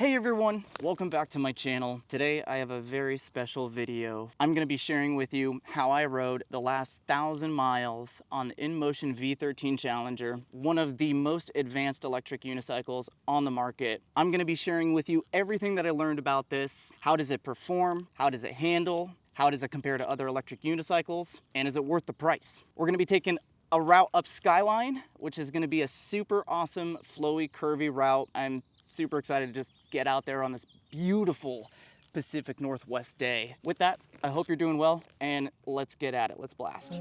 Hey everyone, welcome back to my channel. Today I have a very special video. I'm going to be sharing with you how I rode the last 1,000 miles on the InMotion V13 Challenger, one of the most advanced electric unicycles on the market. I'm going to be sharing with you everything that I learned about this. How does it perform? How does it handle? How does it compare to other electric unicycles? And is it worth the price? We're going to be taking a route up Skyline, which is going to be a super awesome, flowy, curvy route. I'm super excited to just get out there on this beautiful Pacific Northwest day. With that, I hope you're doing well, and let's get at it. Let's blast.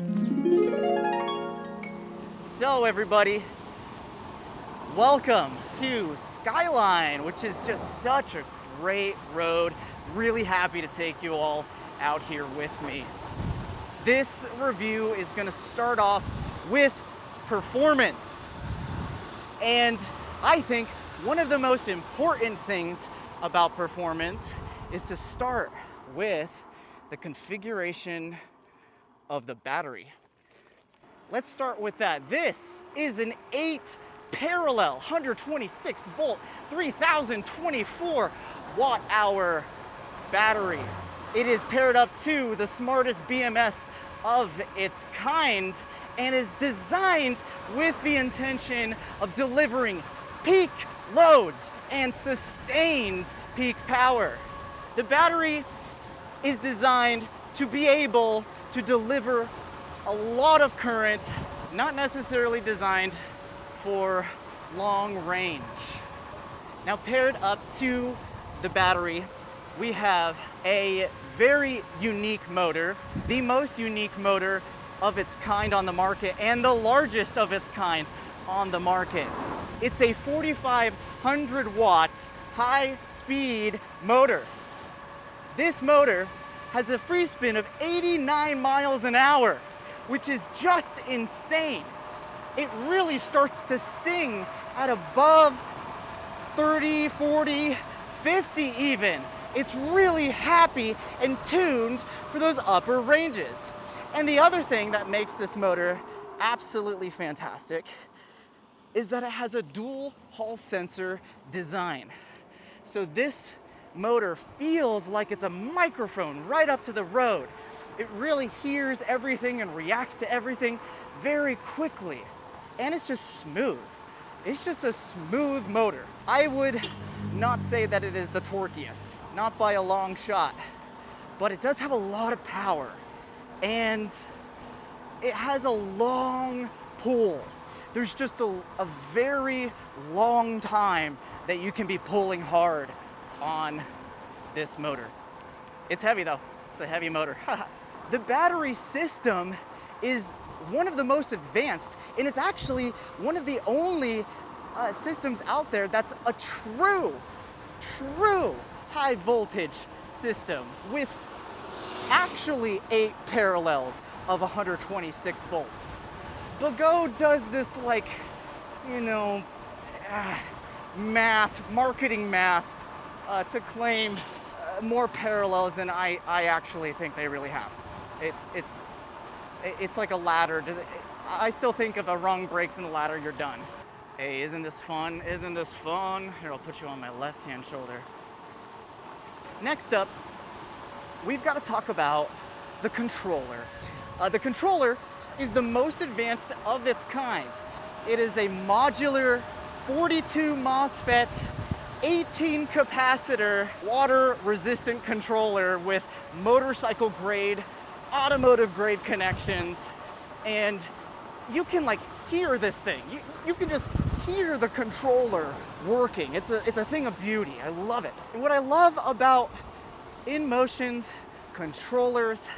So everybody, welcome to Skyline, which is just such a great road. Really happy to take you all out here with me. This review is going to start off with performance. And I think one of the most important things about performance is to start with the configuration of the battery. Let's start with that. This is an 8 parallel 126 volt 3024 watt hour battery. It is paired up to the smartest BMS of its kind and is designed with the intention of delivering peak loads and sustained peak power. The battery is designed to be able to deliver a lot of current, not necessarily designed for long range. Now, paired up to the battery, we have a very unique motor, the most unique motor of its kind on the market and the largest of its kind on the market. It's a 4,500 watt high speed motor. This motor has a free spin of 89 miles an hour, which is just insane. It really starts to sing at above 30, 40, 50 even. It's really happy and tuned for those upper ranges. And the other thing that makes this motor absolutely fantastic is that it has a dual hall sensor design. So this motor feels like it's a microphone right up to the road. It really hears everything and reacts to everything very quickly. And it's just smooth. It's just a smooth motor. I would not say that it is the torquiest, not by a long shot, but it does have a lot of power and it has a long pull. There's just a very long time that you can be pulling hard on this motor. It's heavy though, it's a heavy motor. The battery system is one of the most advanced, and it's actually one of the only systems out there that's a true high voltage system with actually 8 parallels of 126 volts. Bago does this marketing math to claim more parallels than I actually think they really have. It's like a ladder. I still think if a rung breaks in the ladder, you're done. Hey, isn't this fun? Isn't this fun? Here, I'll put you on my left-hand shoulder. Next up, we've got to talk about the controller. The controller is the most advanced of its kind. It is a modular 42 MOSFET, 18 capacitor, water resistant controller with motorcycle grade, automotive grade connections. And you can hear this thing. You can just hear the controller working. It's a thing of beauty. I love it. And what I love about InMotion's controllers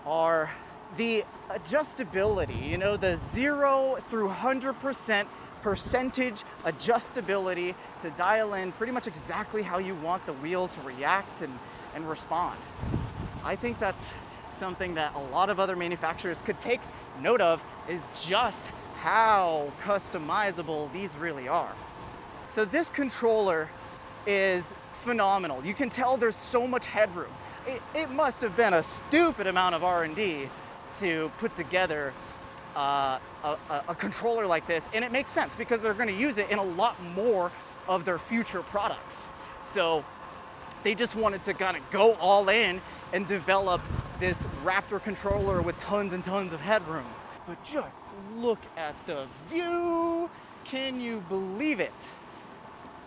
are the adjustability, the 0 through 100% percentage adjustability to dial in pretty much exactly how you want the wheel to react and respond. I think that's something that a lot of other manufacturers could take note of, is just how customizable these really are. So this controller is phenomenal. You can tell there's so much headroom. It must have been a stupid amount of R&D to put together a controller like this, and it makes sense because they're going to use it in a lot more of their future products. So they just wanted to kind of go all in and develop this Raptor controller with tons and tons of headroom. But just look at the view. Can you believe it?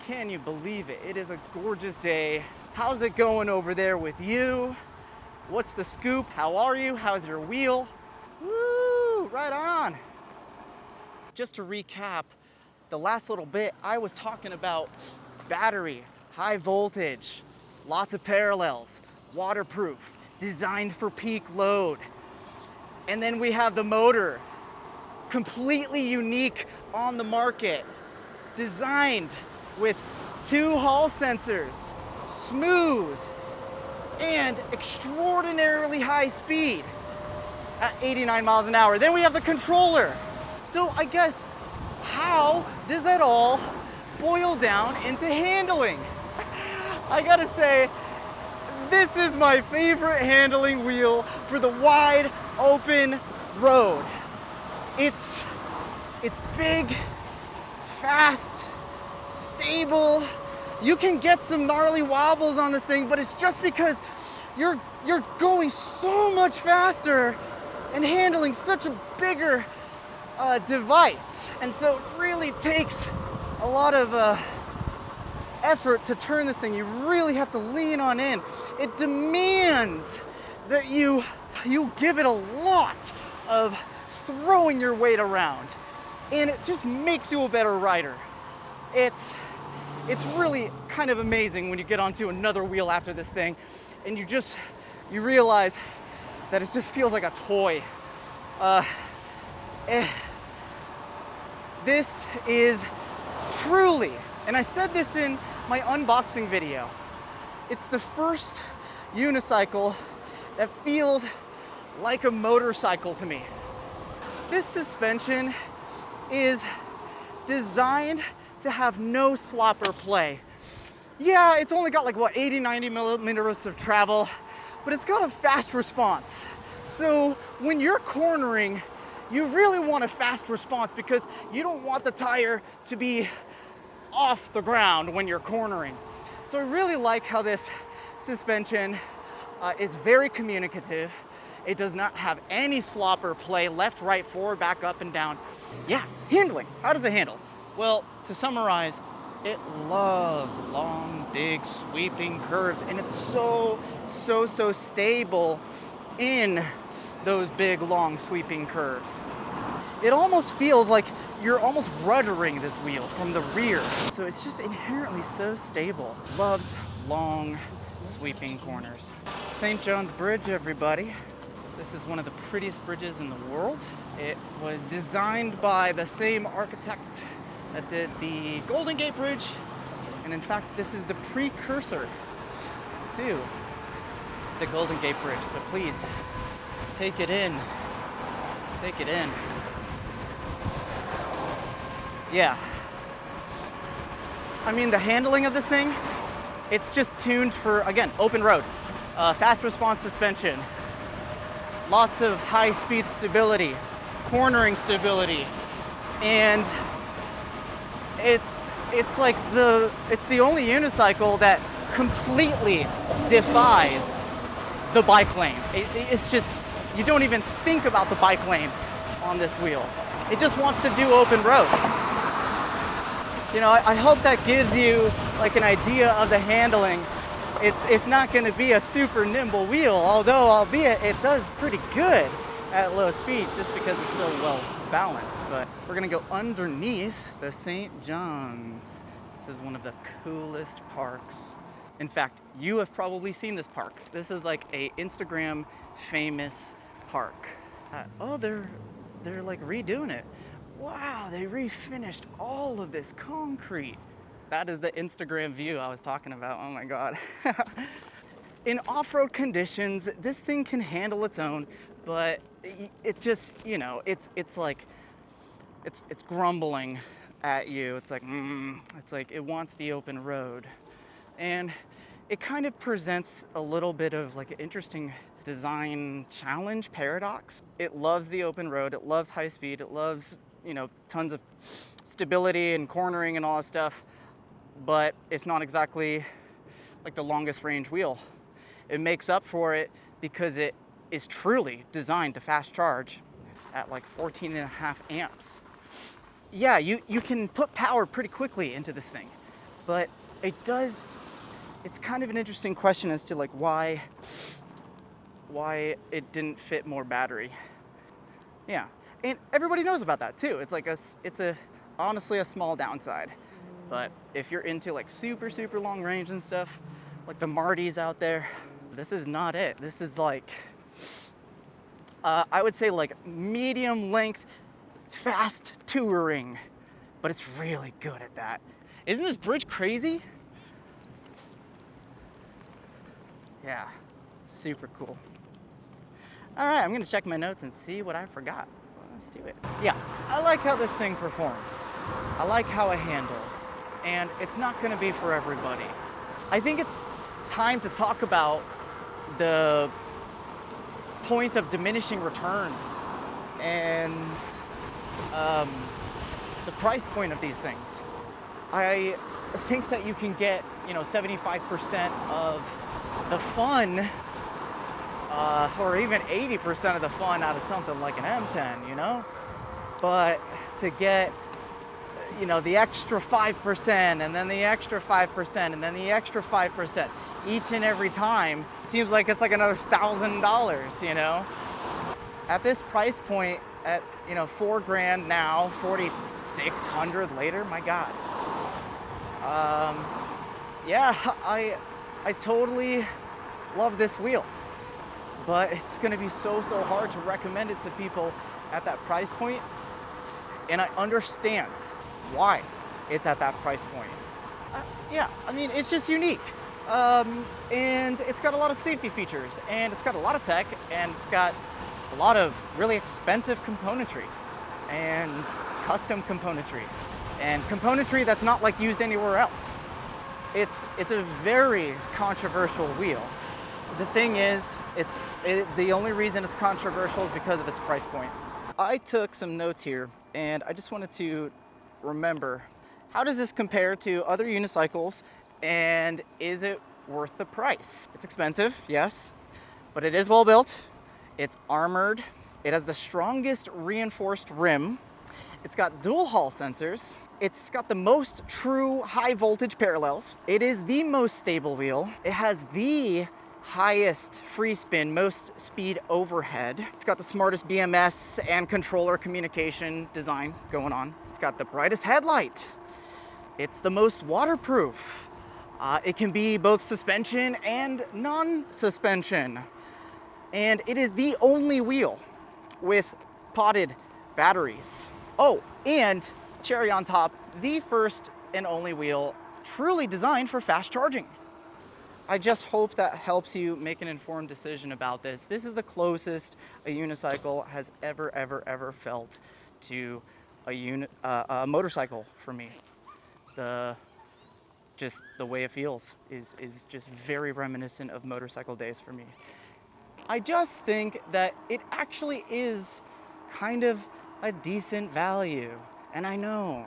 Can you believe it? It is a gorgeous day. How's it going over there with you? What's the scoop? How are you? How's your wheel? Woo, right on. Just to recap, the last little bit, I was talking about battery, high voltage, lots of parallels, waterproof, designed for peak load. And then we have the motor, completely unique on the market, designed with 2 Hall sensors, smooth, and extraordinarily high speed at 89 miles an hour. Then we have the controller. So I guess, how does that all boil down into handling? I gotta say, this is my favorite handling wheel for the wide open road. It's big, fast, stable. You can get some gnarly wobbles on this thing, but it's just because you're going so much faster and handling such a bigger device. And so it really takes a lot of effort to turn this thing. You really have to lean on in. It demands that you give it a lot of throwing your weight around, and it just makes you a better rider. It's really kind of amazing when you get onto another wheel after this thing, and you realize that it just feels like a toy. This is truly, and I said this in my unboxing video, it's the first unicycle that feels like a motorcycle to me. This suspension is designed to have no slopper play. Yeah, it's only got like, what, 80, 90 millimeters of travel, but it's got a fast response. So when you're cornering, you really want a fast response because you don't want the tire to be off the ground when you're cornering. So I really like how this suspension is very communicative. It does not have any slopper play, left, right, forward, back, up, and down. Yeah, handling. How does it handle? Well, to summarize, it loves long, big, sweeping curves, and it's so stable in those big, long, sweeping curves. It almost feels like you're almost ruddering this wheel from the rear. So it's just inherently so stable. Loves long, sweeping corners. St. John's Bridge, everybody. This is one of the prettiest bridges in the world. It was designed by the same architect that did the Golden Gate Bridge. And in fact, this is the precursor to the Golden Gate Bridge. So please, take it in. Take it in. Yeah. I mean, the handling of this thing, it's just tuned for, again, open road. Fast response suspension. Lots of high-speed stability, cornering stability, and it's the only unicycle that completely defies the bike lane. It's just, you don't even think about the bike lane on this wheel. It just wants to do open road. You know, I hope that gives you like an idea of the handling. It's not going to be a super nimble wheel, although albeit it does pretty good at low speed just because it's so well balanced. But we're going to go underneath the St. John's. This is one of the coolest parks. In fact, you have probably seen this park. This is like a Instagram famous park. Oh, they're like redoing it. Wow, they refinished all of this concrete. That is the Instagram view I was talking about. Oh my God. In off-road conditions, this thing can handle its own, but it just, you know, it's like, it's grumbling at you. It's like it wants the open road. And it kind of presents a little bit of like an interesting design challenge paradox. It loves the open road. It loves high speed. It loves, you know, tons of stability and cornering and all that stuff. But it's not exactly like the longest range wheel. It makes up for it because it is truly designed to fast charge at like 14.5 amps. Yeah, you can put power pretty quickly into this thing, but it's kind of an interesting question as to like why it didn't fit more battery. Yeah, and everybody knows about that too. It's like honestly a small downside. But if you're into like super long range and stuff, like the Martys out there, this is not it. This is like, I would say like medium length, fast touring, but it's really good at that. Isn't this bridge crazy? Yeah, super cool. All right, I'm gonna check my notes and see what I forgot. Let's do it. Yeah, I like how this thing performs. I like how it handles, and it's not gonna be for everybody. I think it's time to talk about the point of diminishing returns and the price point of these things. I think that you can get, 75% of the fun, or even 80% of the fun out of something like an M10, But to get, the extra 5%, and then the extra 5%, and then the extra 5%, each and every time, seems like it's like another $1,000, At this price point, at, $4,000 now, 4,600 later, my God. Yeah, I totally love this wheel, but it's gonna be so hard to recommend it to people at that price point. And I understand why it's at that price point. Yeah, I mean, it's just unique. And it's got a lot of safety features, and it's got a lot of tech, and it's got a lot of really expensive componentry and custom componentry and componentry that's not like used anywhere else. It's a very controversial wheel. The thing is, the only reason it's controversial is because of its price point. I took some notes here, and I just wanted to remember, how does this compare to other unicycles, and is it worth the price? It's expensive, yes, but it is well built. It's armored. It has the strongest reinforced rim. It's got dual Hall sensors. It's got the most true high voltage parallels. It is the most stable wheel. It has the highest free spin, most speed overhead. It's got the smartest BMS and controller communication design going on. It's got the brightest headlight. It's the most waterproof. It can be both suspension and non-suspension. And it is the only wheel with potted batteries. Oh, and cherry on top, the first and only wheel truly designed for fast charging. I just hope that helps you make an informed decision about this. This is the closest a unicycle has ever felt to a motorcycle for me. The way it feels is just very reminiscent of motorcycle days for me. I just think that it actually is kind of a decent value. And I know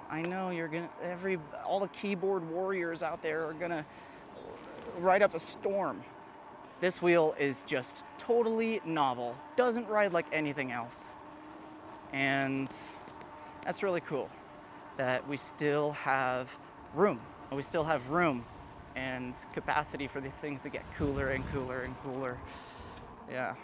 all the keyboard warriors out there are gonna ride up a storm. This wheel is just totally novel, doesn't ride like anything else. And that's really cool that we still have room. We still have room and capacity for these things to get cooler and cooler and cooler. Yeah.